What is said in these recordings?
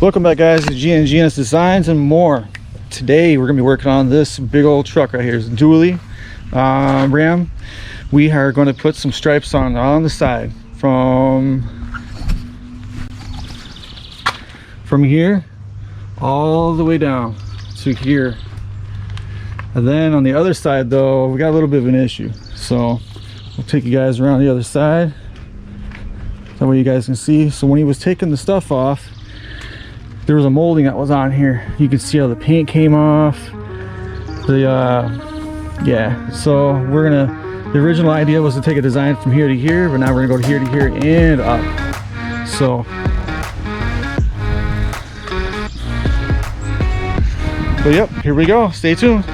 Welcome back, guys, to GNS Designs and More. Today we're going to be working on this big old truck right here. It's Dully Ram. We are going to put some stripes on the side from here all the way down to here. And then on the other side though, we got a little bit of an issue. So we'll take you guys around the other side. That way you guys can see. So when he was taking the stuff off, there was a molding that was on here. You can see how the paint came off. Yeah, so the original idea was to take a design from here to here, but now we're gonna go to here to here and up. So, but yep, here we go. Stay tuned.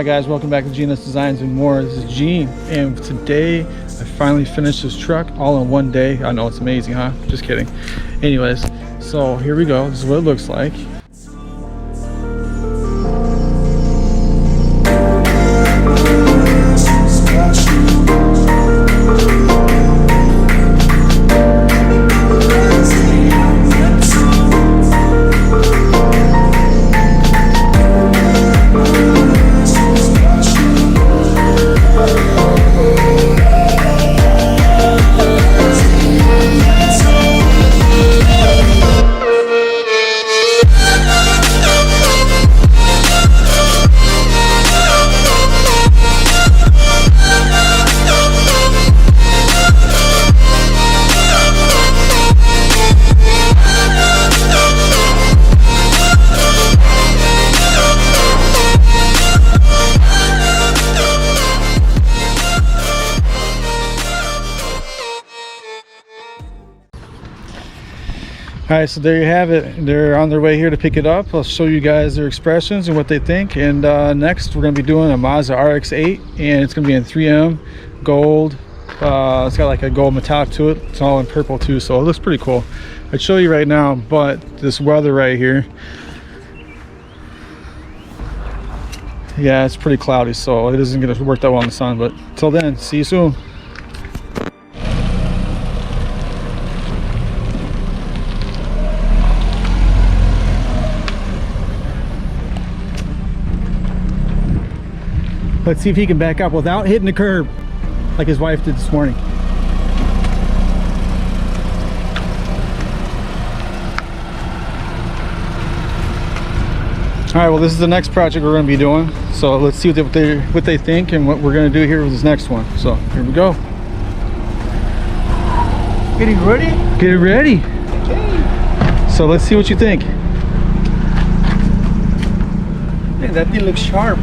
Alright guys, welcome back to Gina's Designs and More. This is Gene, and today I finally finished this truck all in one day. I know, it's amazing, huh? Just kidding. Anyways, so here we go. This is what it looks like. All right, so there you have it. They're on their way here to pick it up. I'll show you guys their expressions and what they think. And next we're going to be doing a Mazda RX-8, and it's going to be in 3M gold. It's got like a gold metallic to it. It's all in purple too, so it looks pretty cool. I'd show you right now, but this weather right here, yeah, it's pretty cloudy, so it isn't going to work that well in the sun. But till then, see you soon. Let's see if he can back up without hitting the curb like his wife did this morning. All right, well, this is the next project we're going to be doing. So let's see what they think and what we're going to do here with this next one. So here we go. Getting ready? Get ready. Okay. So let's see what you think. Man, that thing looks sharp.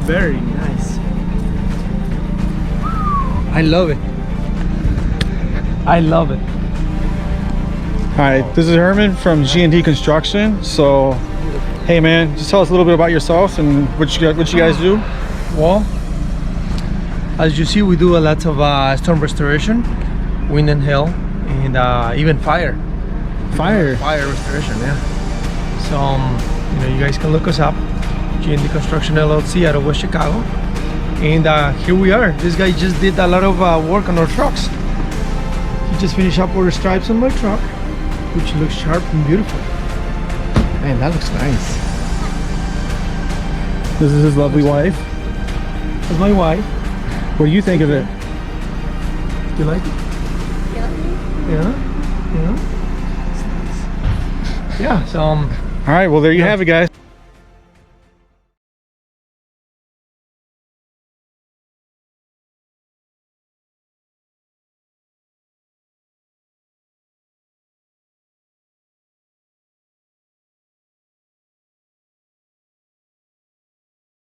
Very nice. I love it. I love it. All right, this is Herman from G&D Construction. So, hey man, just tell us a little bit about yourself and what you guys do. Well, as you see, we do a lot of storm restoration, wind and hail, and even fire restoration. Yeah. So, you guys can look us up. G&D Construction LLC out of West Chicago, and here we are. This guy just did a lot of work on our trucks. He just finished up with the stripes on my truck, which looks sharp and beautiful. Man, that looks nice. This is his lovely wife. That's my wife. What do you think of it? Do you like it? Yeah. It's nice. Yeah. So all right, well, there you have it, guys.